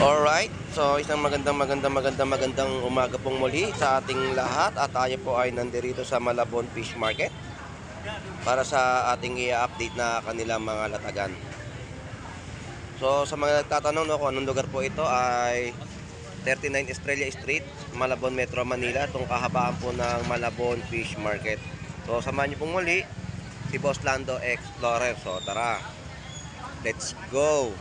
Alright, so isang magandang umaga pong muli sa ating lahat at tayo po ay nandirito sa Malabon Fish Market para sa ating i-update na kanilang mga latagan. So sa mga nagtatanong kung anong lugar po ito ay 39 Estrella Street, Malabon, Metro Manila, itong kahabaan po ng Malabon Fish Market. So samahan niyo pong muli si Boss Lando Explorer. So tara, let's go!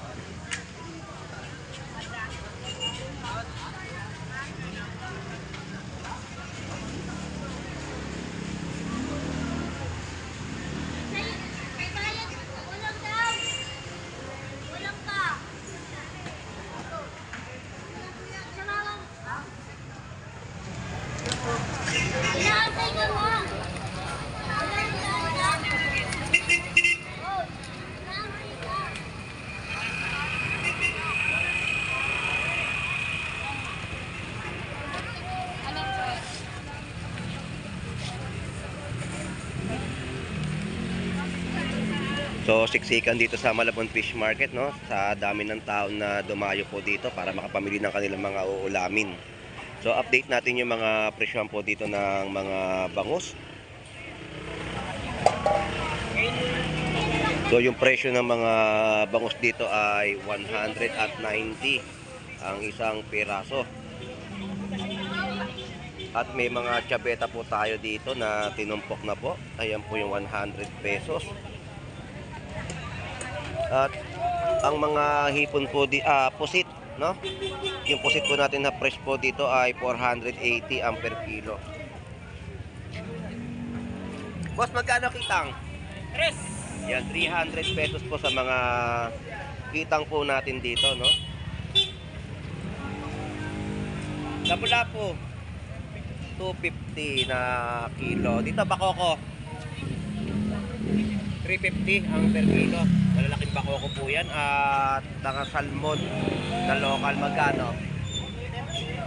So siksikan dito sa Malabon Fish Market, no? Sa dami ng tao na dumayo po dito para makapamili ng kanilang mga uulamin. So update natin yung mga presyon po dito ng mga bangus. So yung presyo ng mga bangus dito ay 190 ang isang piraso. At may mga tiyabeta po tayo dito na tinumpok na po. Ayan po yung 100 pesos. At ang mga hipon po pusit, no? Yung pusit po natin na fresh po dito ay 480 ang per kilo. Boss, magkano kitang? Yan, 300 pesos po sa mga kitang po natin dito, no? Lapu-lapu 250 na kilo. Dito bakoko 350 ang per kilo. Malalaking bakoko po yan. At mga salmon na local, magkano?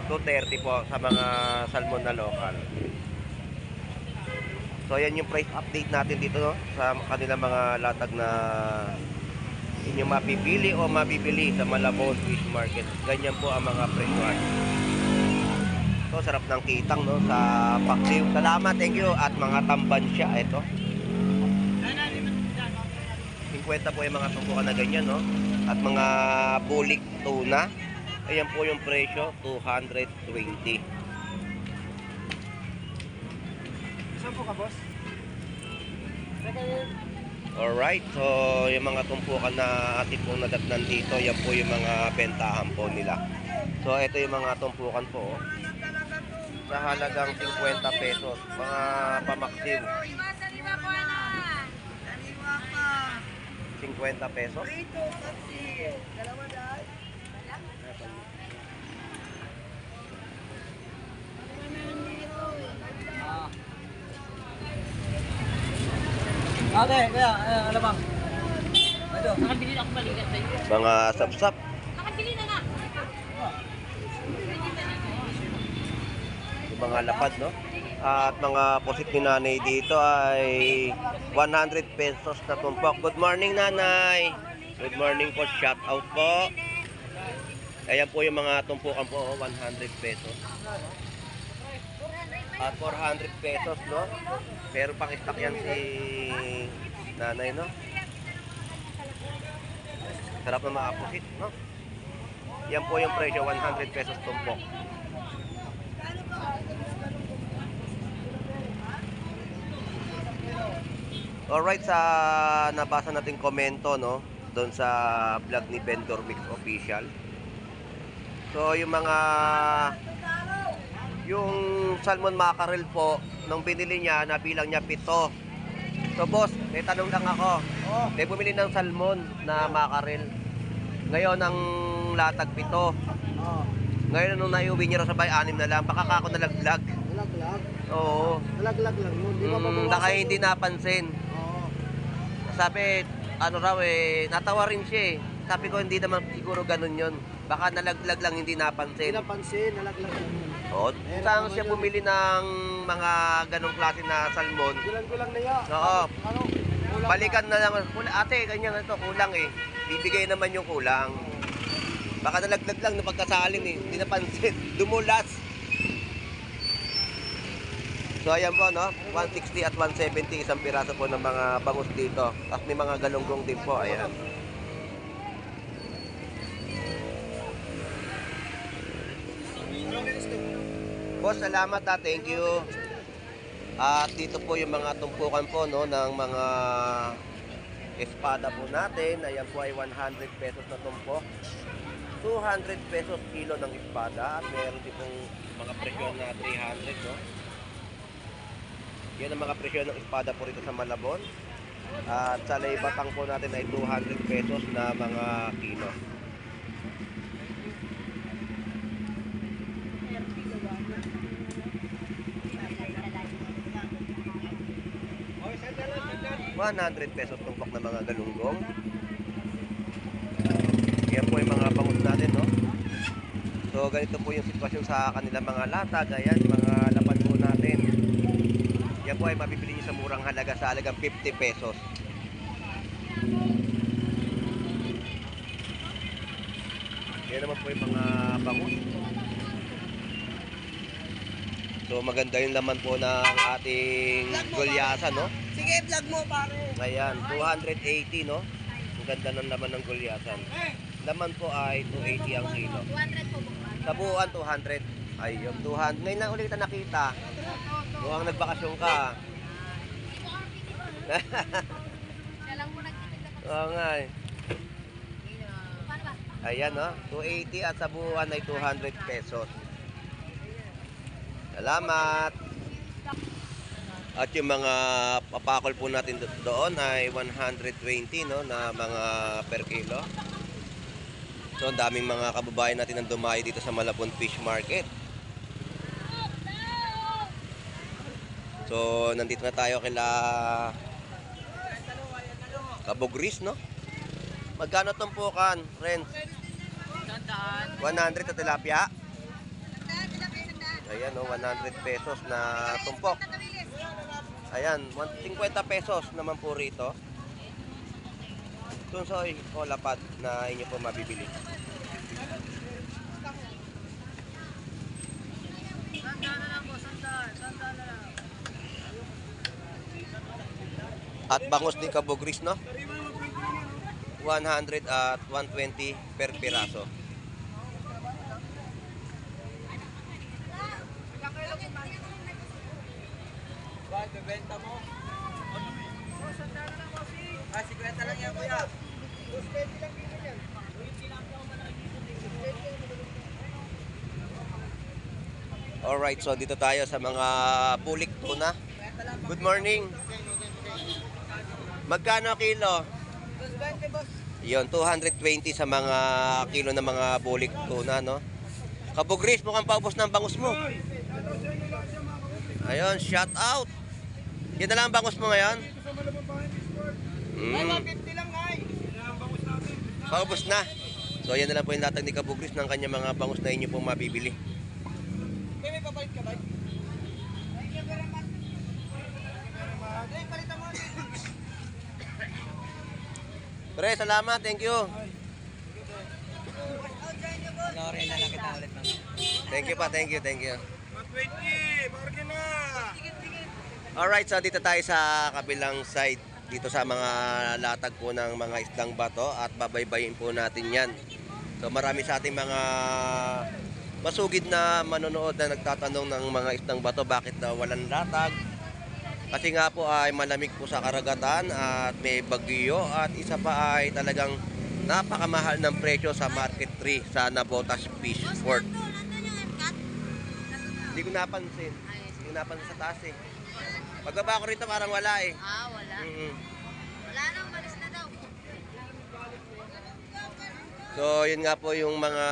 230 po sa mga salmon na local. So yan yung price update natin dito, no? Sa kanilang mga latag na inyong mapipili o mabibili sa Malabon Fish Market. Ganyan po ang mga presyohan. So sarap ng kitang, no? Sa paksiw. Salamat, thank you. At mga tambansya, ito 50 po yung mga tumpukan na ganyan, no? At mga bulik tuna, ayan po yung presyo, 220. Saan po ka, boss? Alright, so yung mga tumpukan na ating pong nadatnan dito, yan po yung mga bentahan po nila. So ito yung mga tumpukan po, sa halagang 50 pesos, mga pamaksiw. 50 pesos. Ate, kaya, ano bang? Ito. Nakabili ako balikat sa'yo. Mga sapsap. Nakabili na na. Yung mga lapad, no? At mga pusit ni nanay dito ay 100 pesos na tumpok. Good morning, nanay. Good morning po. Shout out po. Ayan po yung mga tumpukan po, 100 pesos. At 400 pesos, no? Pero pang stock yan si nanay, no? Sarap na mga pusit, no? Yan po yung presyo, 100 pesos tumpok. Alright, sa nabasa nating komento, no, doon sa vlog ni Vendor Mix Official. So yung salmon mackerel po, nung binili niya, nabilang niya 7. So boss, may tanong lang ako. May bumili ng salmon na mackerel. Ngayon ang latag 7. Ngayon nung naiuwi niya sa bahay, 6 na lang. Baka ako nalaglag. Nalaglag? Oo. Nalaglag lang yun. Di ba mabawasan? Baka hindi napansin. Sabi, ano raw natawa rin siya eh. Sabi ko hindi naman siguro ganun yun. Baka nalaglag lang, hindi napansin. Hindi napansin, nalaglag lang yun. Oo, saan siya bumili ng mga ganong klase na salmon, Gulang-gulang na yan. oo, Ano? Kulang balikan na lang. Ate, ganyan ito, kulang eh. Bibigay naman yung kulang. Baka nalaglag lang na pagkasalin eh. Hindi napansin. Dumulas. So ayan po, no? 160 at 170 isang piraso po ng mga bangus dito. Tapos may mga galunggong din po. Ayan. Boss, salamat ha. Thank you. At dito po yung mga tumpukan po, no, ng mga espada po natin. Ayan po ay 100 pesos na tumpok. 200 pesos kilo ng espada. At meron din pong mga presyon na 300, no? Yan ang mga presyon ng espada po rito sa Malabon. At sa Laybatang po natin ay 200 pesos na mga kilo. $100 pesos tumpok na mga galunggong. Yan po yung mga bangus natin, no? So, ganito po yung sitwasyon sa kanilang mga latag. Ayan, mga lapan po natin. Yan po ay mabibili nyo sa murang halaga sa halagang 50 pesos. Yan naman po yung mga bangus. So, maganda yung laman po ng ating gulyasan, no? Sige, vlog mo pare. Ayan, 280, no? Ang ganda ng laman ng gulyasan. Laman po ay 280 ang kilo. 200 po ba? Sa buuan, 200. Ayun, 200. Ngayon lang ulit kita nakita. Mukhang nagbakasyon ka. Siya lang po nagtitinda po. Oo nga eh. Paano ba? Ayan, no? 280 at sa buuan ay 200 pesos. Salamat! At yung mga papakol po natin doon ay 120, no, na mga per kilo. So, ang daming mga kababayan natin ang dumayo dito sa Malabon Fish Market. So, nandito na tayo kila Kabugris, no? Magkano tumpukan, Renz? 100 at tilapia? Ayan, no, 100 pesos na tumpok. Ayan, 50 pesos naman po rito. Tunsoy o lapad na inyo po mabibili. At bangus din Kabugris, no? 100 at 120 per piraso. Bakit bebenta mo? Ah, 50 lang yan kuya. 220 lang kilo yan. Alright, so dito tayo sa mga bulik tuna. Good morning. Magkano kilo? 220 boss. Yon, 220 sa mga kilo ng mga bulik tuna, no? Kabugris, mukhang paubos na ang bangus mo. Ayun, shout out. Yan na lang ang bangus mo ngayon? Ay, 150 lang ay. Paubos na. So, yan na lang po yung latag ni Kabugris ng kanya mga bangus na inyo pong mabibili. May papalit ka ba? Ay, palitan mo. Pre, salamat. Thank you. Sorry na lang kita ulit. Thank you pa. Thank you. Thank you. 120, bargain na. Alright, so dito tayo sa kabilang side. Dito sa mga latag po ng mga isdang bato at babaybayin po natin yan. So marami sa ating mga masugid na manonood na nagtatanong ng mga isdang bato bakit daw walang latag. Kasi nga po ay malamig po sa karagatan at may bagyo at isa pa ay talagang napakamahal ng presyo sa Market 3 sa Nabotas Fish Port. Hindi ko napansin. Hindi ko napansin sa taas eh. Pagbaba ko rito parang wala eh. Ah, wala. Wala na, umalis na daw. So yun nga po yung mga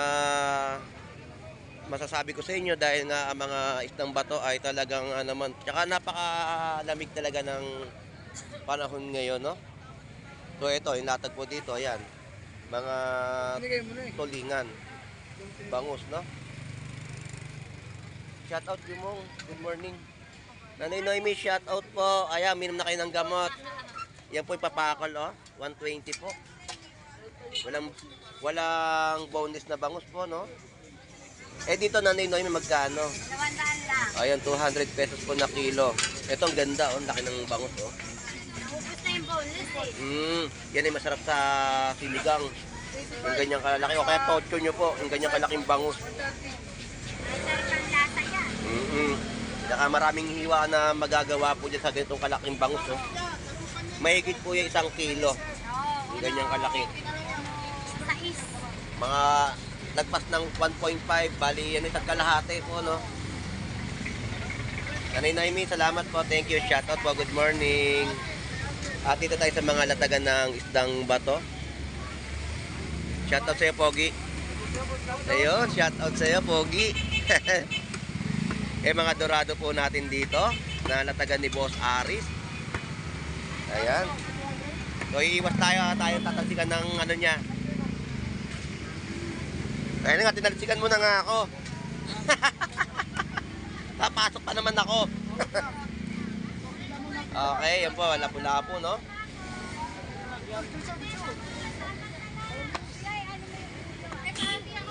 masasabi ko sa inyo dahil nga ang mga isdang bato ay talagang naman, tsaka napakalamig talaga ng panahon ngayon, no? So ito, yung latag po dito, ayan. Mga tulingan. Bangus, no? Shout out Jumong. Good morning. Nanay Noemi, shout out po. Ayan, minom na kayo ng gamot. Yan po yung papakol, oh. 120 po. Walang bonus na bangus po, no? Eh, dito, Nanay Noemi, magkano? 200 lang. Ayan, 200 pesos po na kilo. Ito, ang ganda, oh. Laki ng bangus, oh. Naubos na yung boneless eh. Yan ay masarap sa sinigang. Yung ganyang kalalaki. O kaya tocho nyo po. Yung ganyang kalaking bangus. Masarap ang lasa yan. Saka maraming hiwa na magagawa po dyan sa ganitong kalaking bangus. Oh. Mahigit po yung 1 kilo. Oo. Yung ganyang kalaki. Sais. Mga nagpas ng 1.5. Bali yan isang kalahati po. No? Nanay Noemi, salamat po. Thank you. Shout out po. Good morning. At dito tayo sa mga latagan ng isdang bato. Shout out sa'yo, Pogi. Ayun, shout out sa'yo, Pogi. Mga dorado po natin dito na latagan ni Boss Aris. Ayan. So, iiwas tayo tatalsikan ng ano niya. Ayun nga, tinalsikan mo na nga ako. Papasok pa naman ako. Okay, yan po, lapo-lapo, no?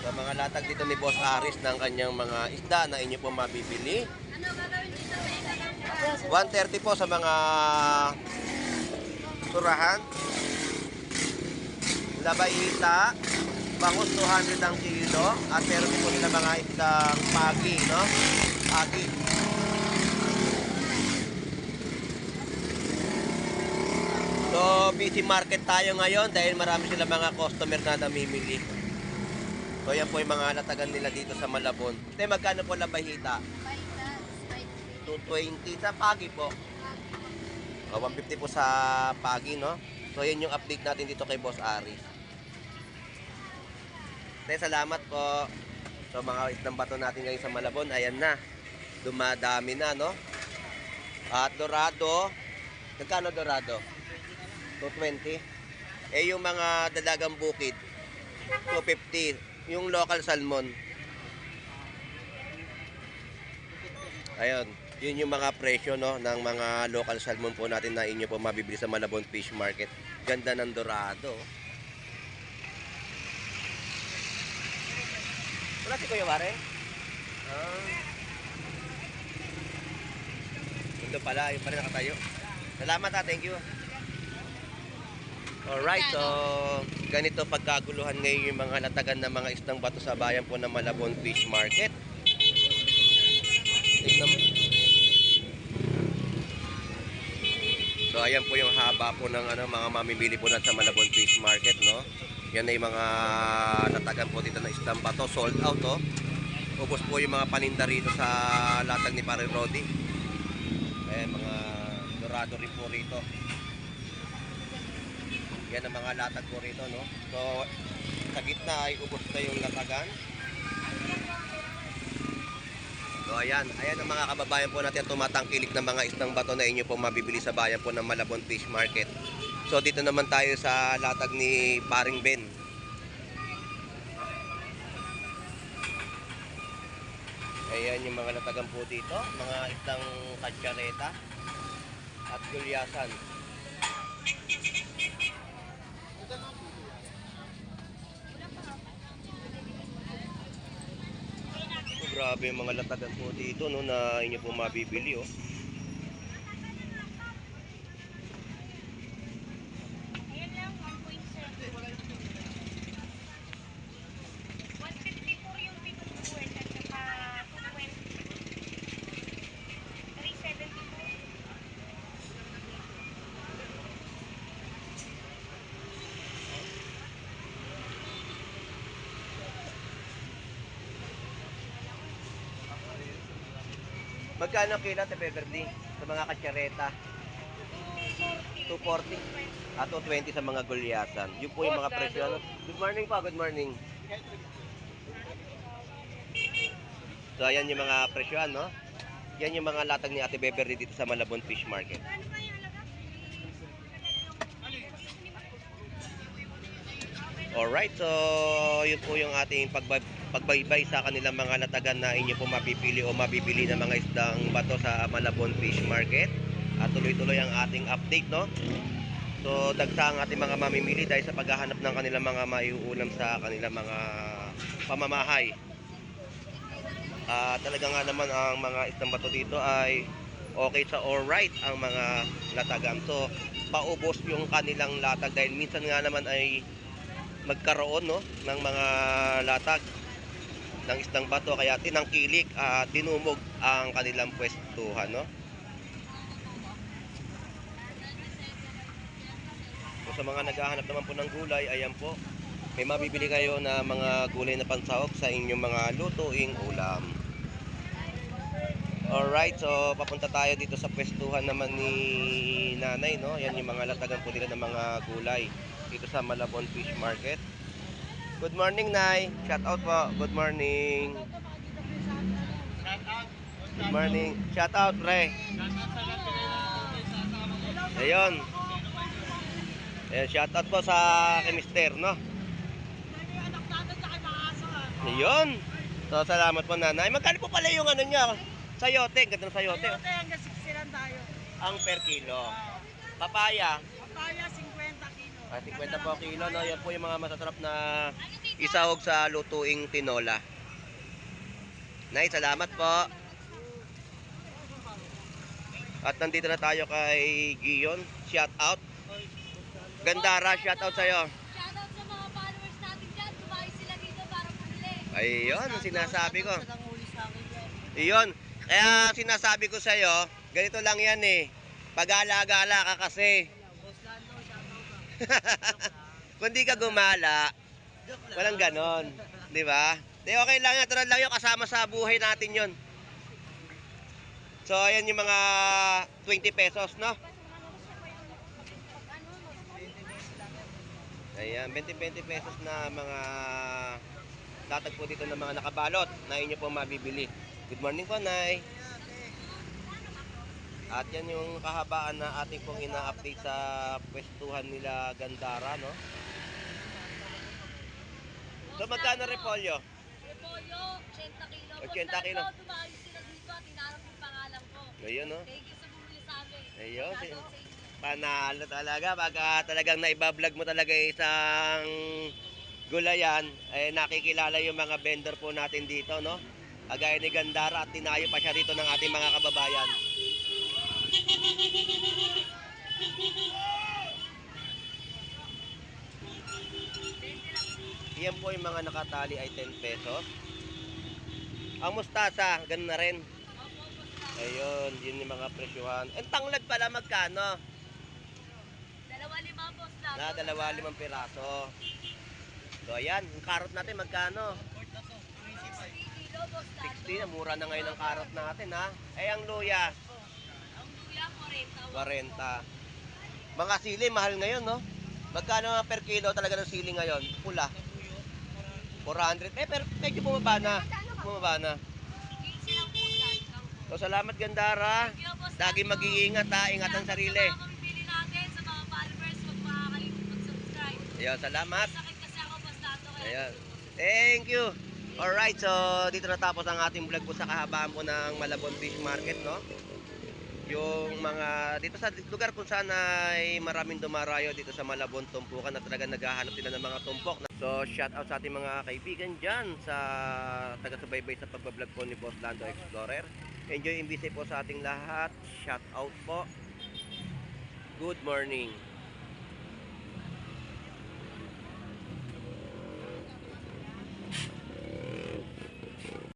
Sa mga latag dito ni Boss Aris ng kanyang mga isda na inyo po mabibili. Ano gagawin dito? 130 po sa mga turahan. Labayita, bangus 200 ang kilo. At meron din po nila mga isdang pagi, no? Pagi. So, busy market tayo ngayon dahil marami sila mga customer na namimili. So, yan po yung mga latagan nila dito sa Malabon. Ito, magkano po labahita? 220 sa pagi po. 150 po sa pagi, no? So, yan yung update natin dito kay Boss Aris. Salamat po. So, mga isdang bato natin ngayon sa Malabon, ayan na. Dumadami na, no? At dorado, magkano dorado? 220. Eh, yung mga dalagang bukid, 250. Yung local salmon. Ayun, yun yung mga presyo, no, ng mga local salmon po natin na inyo po mabibili sa Malabon Fish Market. Ganda ng dorado. Wala si Kuya Ware? Ito pala, yung pala nakatayo. Salamat ha, thank you. Alright, so ganito pagkaguluhan ngayon yung mga latagan ng mga isdang bato sa bayan po ng Malabon Fish Market. So ayan po yung haba po ng mga mamimili po natin sa Malabon Fish Market, no? Yan ay mga latagan po dito ng isdang bato, sold out, oh. Ubos po yung mga paninda rito sa latag ni Pare Rodi. Mga dorado rin po rito. Yan ang mga latag po rito, no? So, sa gitna ay ubos na yung latagan. So, ayan. Ayan ang mga kababayan po natin tumatangkilik ng mga isdang bato na inyo po mabibili sa bayan po ng Malabon Fish Market. So, dito naman tayo sa latag ni Paring Ben. Ayan yung mga latagan po dito. Mga isdang katsareta at gulyasan. Grabe yung mga latagan po dito, no, na inyo po mabibili, oh. Ayan lang, 1.7. 154 yung pinag buwan at saka 220. 374. Magkano kilo, Te Beverly? Sa mga katsareta? 240. At 220 sa mga gulyasan. Yun po yung mga presyo. Good morning po, good morning. So, ayan yung mga presyoan, no? Yan yung mga latag ni Ate Beverly dito sa Malabon Fish Market. Alright, so yun po yung ating pagbaybay sa kanilang mga latagan na inyo po mapipili o mabibili ng mga isdang bato sa Malabon Fish Market. At tuloy-tuloy ang ating update, no? So, dagsa ang ating mga mamimili dahil sa paghahanap ng kanilang mga maiuulam sa kanilang mga pamamahay. Talaga nga naman ang mga isdang bato dito ay okay sa alright ang mga latagan. So, paubos yung kanilang latag dahil minsan nga naman ay magkaroon, no, ng mga latag ng isdang bato kaya tinangkilik at tinumog ang kanilang pwestuhan, no? So, sa mga naghahanap naman po ng gulay, ayan po, may mabibili kayo na mga gulay na pansahog sa inyong mga lutuing ulam. Alright, so papunta tayo dito sa pwestuhan naman ni nanay, no? Yan yung mga latagan po nila ng mga gulay dito sa Malabon Fish Market. Good morning, Nay. Shout out po. Good morning. Good morning. Shout out, pre. Ayun. Ayan, shout out po sa kay Mister, no? Ayun. So, salamat po, nanay. Magkano po pala yung ano niya? Sayote. Ganda ng sayote. Sayote, hanggang 60 lang tayo. Ang per kilo. Papaya. Papaya, 50 kilo. 50 po kilo, no? Yan po yung mga masasarap na isahog sa lutuing tinola. Nay, salamat po. At nandito na tayo kay Gion. Shout out. Gandara, shout out sa'yo. Shoutout sa mga followers natin dyan. Tumayo sila dito para bumili. Ayun, ang sinasabi ko. Sa huli sa akin yan. Iyon. Kaya sinasabi ko sa'yo, ganito lang yan eh. Pag-ala-gala ka kasi. Boss Lando, shoutout ka. Kung di ka gumala, walang ganon. Di ba? Di okay lang yan. Tulad lang yun, kasama sa buhay natin yon. So, ayan yung mga 20 pesos, no? Ayan, 20-20 pesos na mga latag po dito ng mga nakabalot na inyo po mabibili. Good morning po, Nay. At yan yung kahabaan na ating pong ina-update sa pwestuhan nila Gandara, no? So, magkano repolyo? Repolyo, 80 kilo. 80 kilo. Tumayo sila dito at tinarap yung pangalan ko. Ayun, no? Thank you sa bumili sa amin. Ayun, Shoutout sa inyo. panalo talaga. Pagka talagang naibablog mo talaga isang gulayan, eh, nakikilala yung mga vendor po natin dito, no? Agaya ni Gandara at tinayo pa siya rito ng ating mga kababayan. Yan po yung mga nakatali ay 10 pesos. Ang mustasa, ganun na rin. Ayun, yun yung mga presyuhan. Ang tanglad pala magkano? 2.5 boss lang. Na 2.5 piraso. So ayan, yung carrot natin magkano? 60 kilo boss lang. 60 na, mura na ngayon ang carrot natin, ha. Ay, ang luya, Ang luya 40. 40. Mga sili, mahal ngayon, no? Magkano per kilo talaga ng sili ngayon? Pula. 400. Eh, pero medyo bumaba na. Bumaba na. 15 lang po yan. So, salamat, Gandara. Thank you, boss Lagi Lando. mag-iingat, ha. Ingat ang sarili. Sa mga mamimili natin, sa mga followers, huwag makakalimut mag-subscribe. Ayun, salamat. Sakit kasi ako boss Lando. Kaya Ayan. Thank you. Alright, so dito natapos ang ating vlog po sa kahabaan po ng Malabon Fish Market, no? Yung mga dito sa lugar kung saan ay maraming dumarayo dito sa Malabon, tumpukan na talaga naghahanap sila ng mga tumpok. So shout out sa ating mga kaibigan dyan sa taga-subaybay sa pagbablog po ni Boss Lando Explorer. Enjoy and be safe po sa ating lahat. Shout out po. Good morning.